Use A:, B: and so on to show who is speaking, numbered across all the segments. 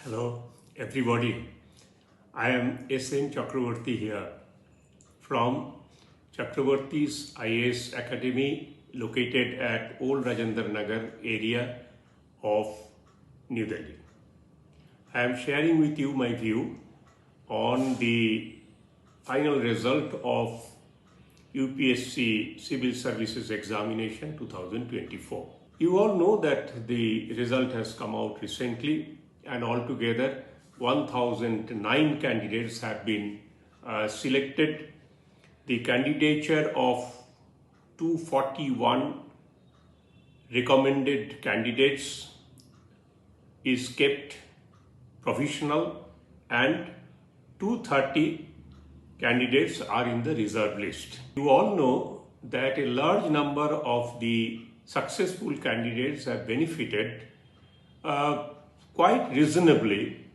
A: Hello everybody, I am S.N. Chakravarti here from Chakravarti's IAS Academy located at Old Rajendra Nagar area of New Delhi. I am sharing with you my view on the final result of UPSC Civil Services Examination 2024. You all know that the result has come out recently, and altogether 1009 candidates have been selected. The candidature of 241 recommended candidates is kept provisional, and 230 candidates are in the reserve list. You all know that a large number of the successful candidates have benefited quite reasonably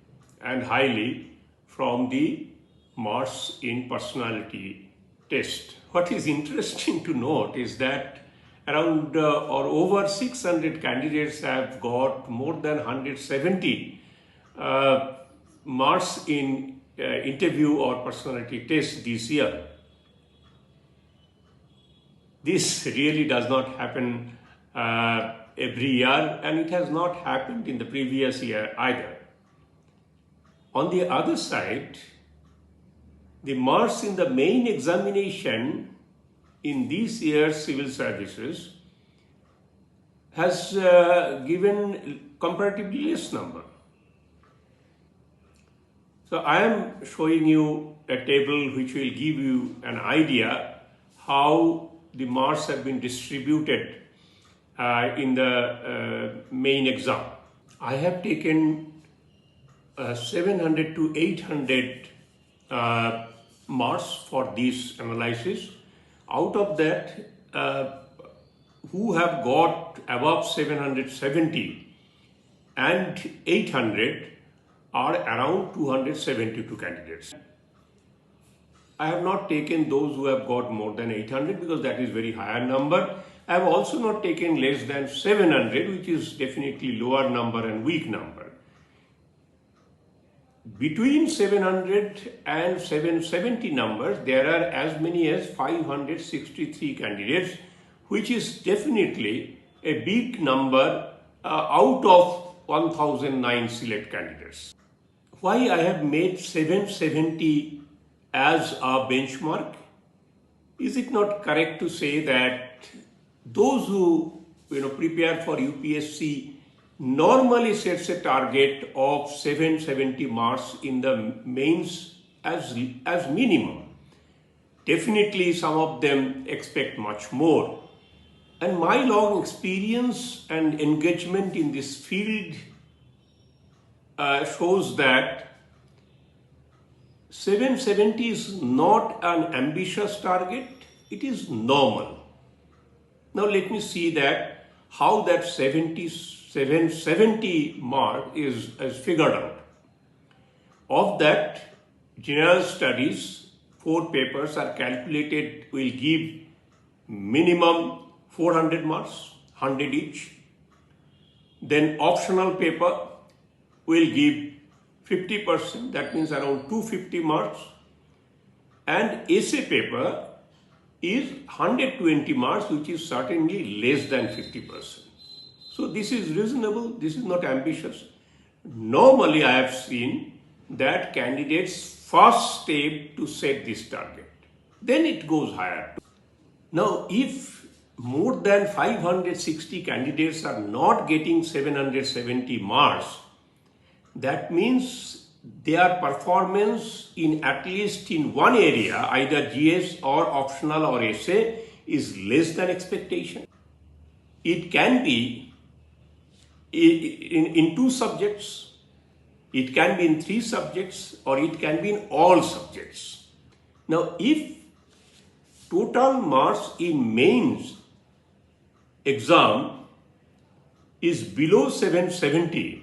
A: and highly from the marks in personality test. What is interesting to note is that around or over 600 candidates have got more than 170 marks in interview or personality test this year. This really does not happen every year, and it has not happened in the previous year either. On the other side, the marks in the main examination in this year's civil services has given comparatively less number. So I am showing you a table which will give you an idea how the marks have been distributed in the main exam. I have taken 700 to 800 marks for this analysis. Out of that, who have got above 770 and 800 are around 272 candidates. I have not taken those who have got more than 800 because that is very higher number. I have also not taken less than 700, which is definitely lower number and weak number. Between 700 and 770 numbers, there are as many as 563 candidates, which is definitely a big number out of 1009 select candidates. Why I have made 770 as a benchmark? Is it not correct to say that those who prepare for UPSC normally sets a target of 770 marks in the mains as minimum? Definitely some of them expect much more. And my long experience and engagement in this field shows that 770 is not an ambitious target, it is normal. Now let me see that how that 770 mark is figured out. Of that, general studies, 4 papers are calculated, will give minimum 400 marks, 100 each. Then optional paper will give 50%, that means around 250 marks. And essay paper is 120 marks, which is certainly less than 50%. So this is reasonable, this is not ambitious. Normally I have seen that candidates first step to set this target, then it goes higher. Now if more than 560 candidates are not getting 770 marks, that means their performance in at least in one area, either GS or optional or essay, is less than expectation. It can be in 2 subjects, it can be in 3 subjects, or it can be in all subjects. Now if total marks in mains exam is below 770,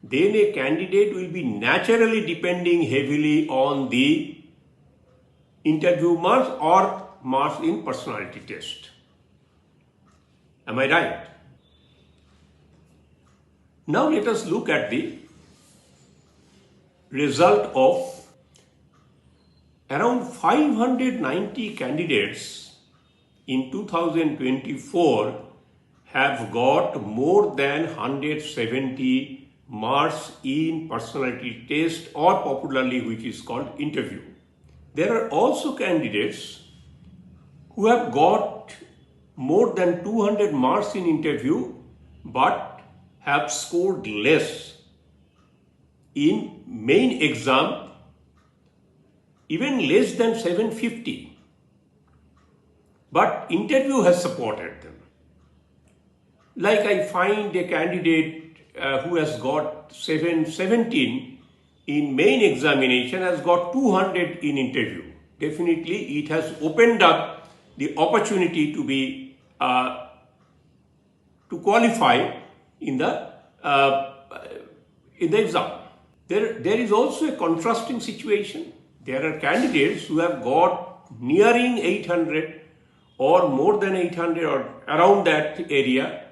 A: then a candidate will be naturally depending heavily on the interview marks or marks in personality test. Am I right? Now let us look at the result of around 590 candidates in 2024 have got more than 170 marks in personality test, or popularly which is called interview. There are also candidates who have got more than 200 marks in interview but have scored less in main exam, even less than 750. But interview has supported them. Like I find a candidate who has got 717 in main examination has got 200 in interview. Definitely it has opened up the opportunity to be to qualify in the exam. There is also a contrasting situation. There are candidates who have got nearing 800 or more than 800 or around that area,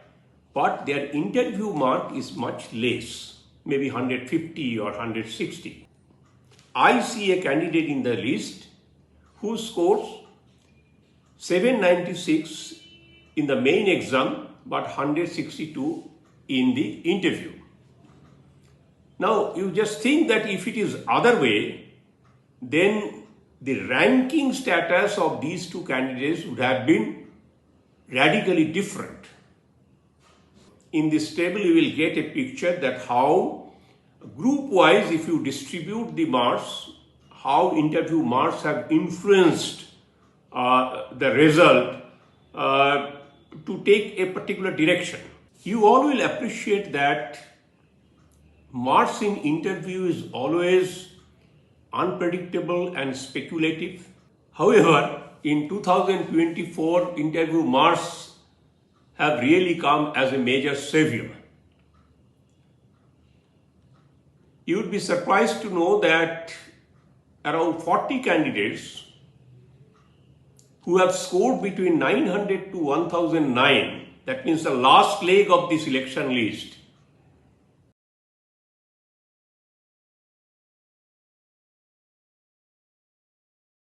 A: but their interview mark is much less, maybe 150 or 160. I see a candidate in the list who scores 796 in the main exam but 162 in the interview. Now you just think that if it is other way, then the ranking status of these two candidates would have been radically different. In this table you will get a picture that how group wise, if you distribute the marks, how interview marks have influenced the result to take a particular direction. You all will appreciate that marks in interview is always unpredictable and speculative. However, in 2024, interview marks have really come as a major savior. You would be surprised to know that around 40 candidates who have scored between 900 to 1009, that means the last leg of the selection list,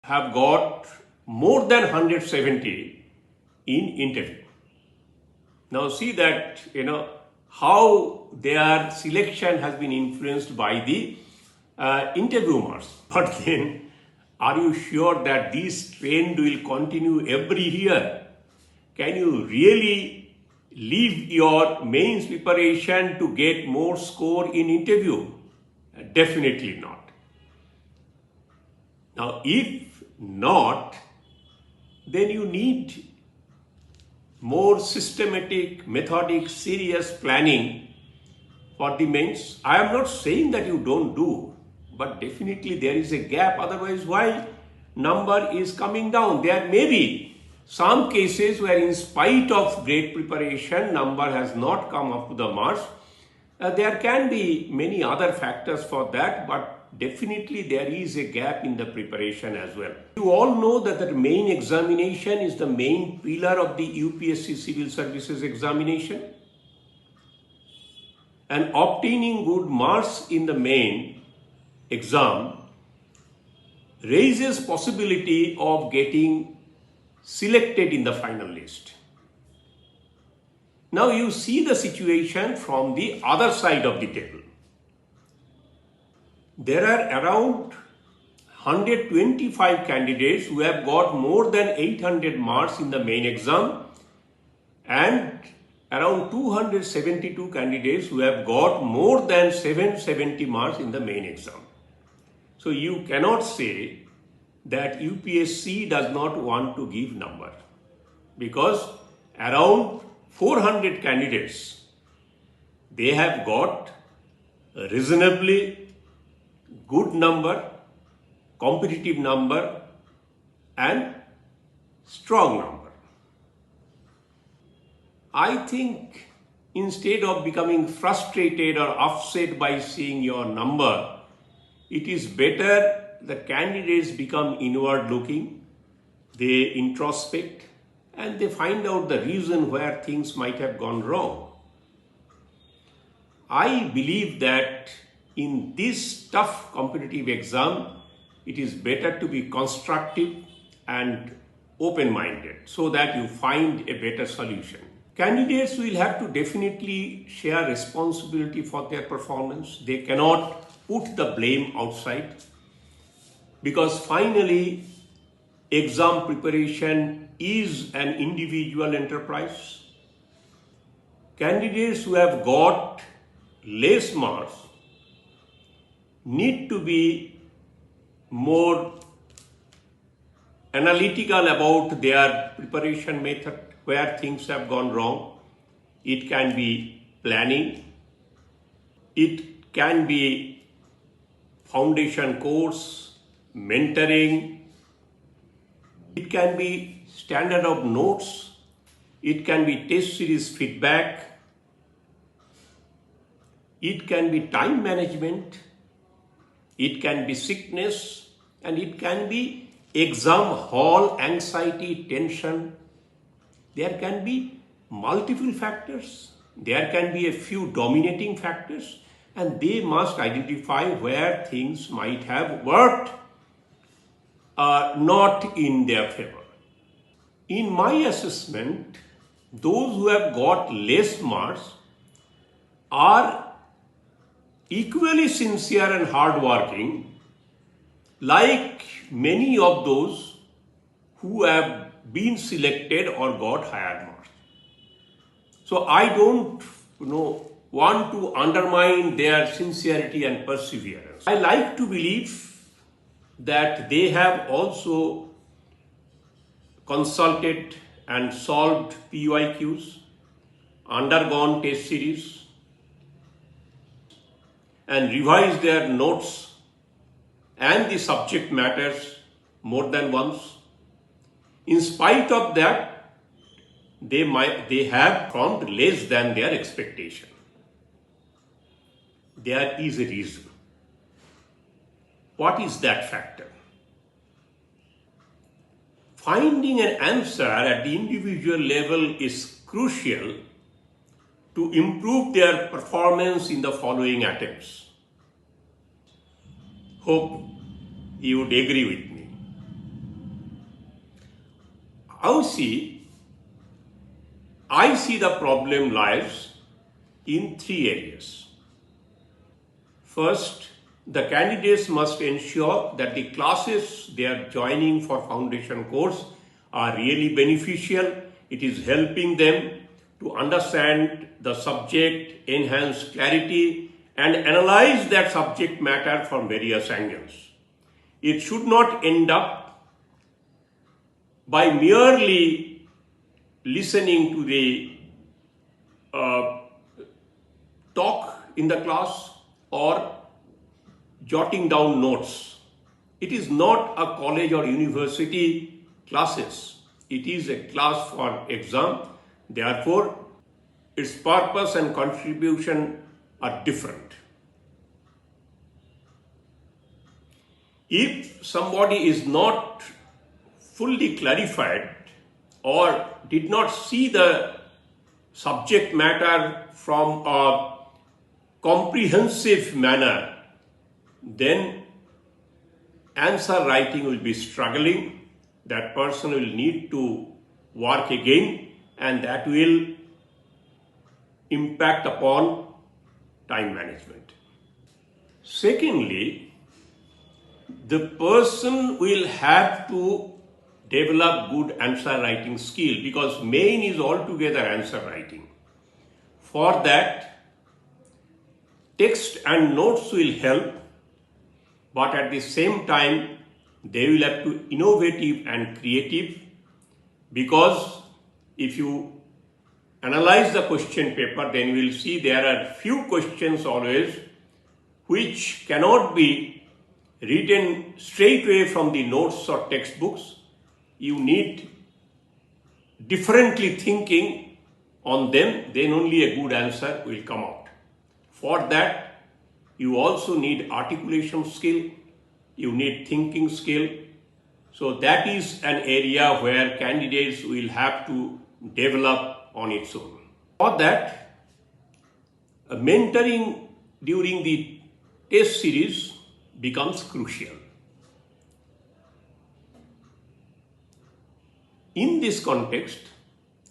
A: have got more than 170 in interview. Now see that, how their selection has been influenced by the interview marks. But then, are you sure that this trend will continue every year? Can you really leave your mains preparation to get more score in interview? Definitely not. Now, if not, then you need more systematic, methodic, serious planning for the mains. I am not saying that you don't do, but definitely there is a gap. Otherwise, why number is coming down? There may be some cases where in spite of great preparation, number has not come up to the marks. There can be many other factors for that, but definitely there is a gap in the preparation as well. You all know that the main examination is the main pillar of the UPSC Civil Services examination. And obtaining good marks in the main exam raises possibility of getting selected in the final list. Now you see the situation from the other side of the table. There are around 125 candidates who have got more than 800 marks in the main exam and around 272 candidates who have got more than 770 marks in the main exam. So you cannot say that UPSC does not want to give number, because around 400 candidates, they have got a reasonably good number, competitive number and strong number. I think instead of becoming frustrated or upset by seeing your number, it is better the candidates become inward looking, they introspect and they find out the reason where things might have gone wrong. I believe that in this tough competitive exam, it is better to be constructive and open-minded so that you find a better solution. Candidates will have to definitely share responsibility for their performance. They cannot put the blame outside, because finally exam preparation is an individual enterprise. Candidates who have got less marks need to be more analytical about their preparation method, where things have gone wrong. It can be planning, it can be foundation course, mentoring, it can be standard of notes, it can be test series feedback, it can be time management, it can be sickness, and it can be exam hall anxiety, tension. There can be multiple factors. There can be a few dominating factors, and they must identify where things might have worked not in their favor. In my assessment, those who have got less marks are equally sincere and hardworking, like many of those who have been selected or got higher marks. So I don't want to undermine their sincerity and perseverance. I like to believe that they have also consulted and solved PYQs, undergone test series, and revised their notes and the subject matters more than once. In spite of that, they have performed less than their expectation. There is a reason. What is that factor? Finding an answer at the individual level is crucial to improve their performance in the following attempts. Hope you would agree with me. I see the problem lies in three areas. First, the candidates must ensure that the classes they are joining for foundation course are really beneficial. It is helping them to understand the subject, enhance clarity, and analyze that subject matter from various angles. It should not end up by merely listening to the talk in the class or jotting down notes. It is not a college or university classes. It is a class for exam. Therefore, its purpose and contribution are different. If somebody is not fully clarified or did not see the subject matter from a comprehensive manner, then answer writing will be struggling. That person will need to work again, and that will impact upon time management. Secondly, the person will have to develop good answer writing skill, because main is altogether answer writing. For that, text and notes will help, but at the same time, they will have to be innovative and creative, because if you analyze the question paper, then you will see there are few questions always which cannot be written straight away from the notes or textbooks. You need differently thinking on them, then only a good answer will come out. For that, you also need articulation skill, you need thinking skill. So that is an area where candidates will have to develop on its own. For that, mentoring during the test series becomes crucial. In this context,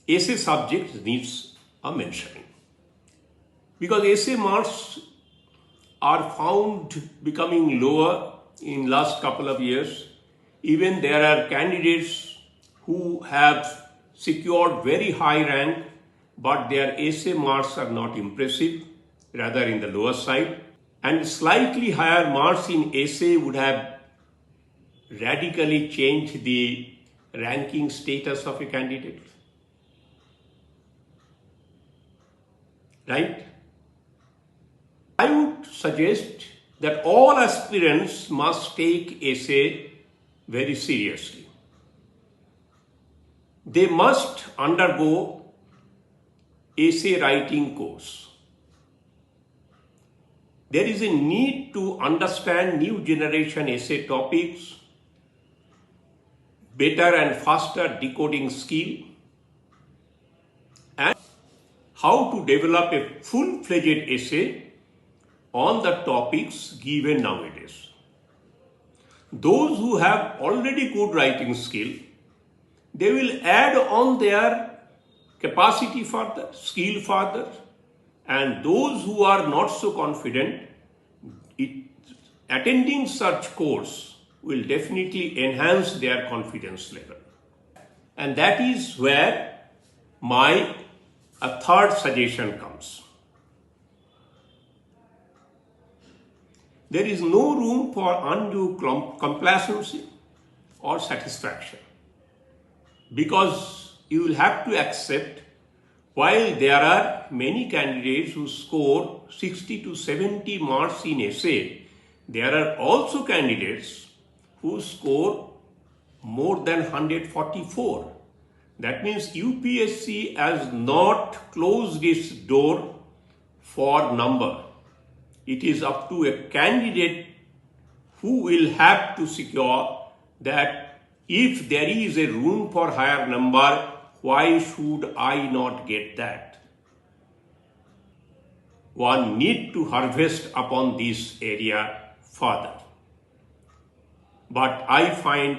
A: essay subject needs a mentioning, because essay marks are found becoming lower in last couple of years. Even there are candidates who have secured very high rank, but their essay marks are not impressive, rather in the lower side. And slightly higher marks in essay would have radically changed the ranking status of a candidate. Right? I would suggest that all aspirants must take essay very seriously. They must undergo essay writing course. There is a need to understand new generation essay topics, better and faster decoding skill, and how to develop a full-fledged essay on the topics given nowadays. Those who have already good writing skill, they will add on their capacity further, skill further, and those who are not so confident, attending such course will definitely enhance their confidence level. And that is where my third suggestion comes. There is no room for undue complacency or satisfaction, because you will have to accept, while there are many candidates who score 60 to 70 marks in essay, there are also candidates who score more than 144. That means UPSC has not closed its door for number. It is up to a candidate who will have to secure that if there is a room for higher number, why should I not get that? One need to harvest upon this area further. But I find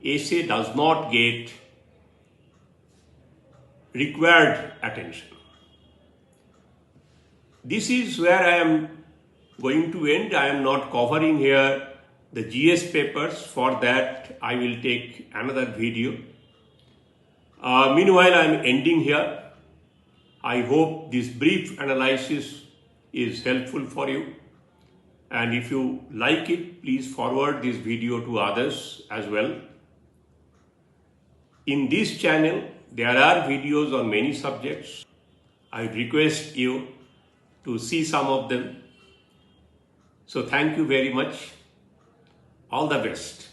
A: essay does not get required attention. This is where I am going to end. I am not covering here the GS papers. For that, I will take another video. Meanwhile, I am ending here. I hope this brief analysis is helpful for you. And if you like it, please forward this video to others as well. In this channel, there are videos on many subjects. I request you to see some of them. So thank you very much. All the best.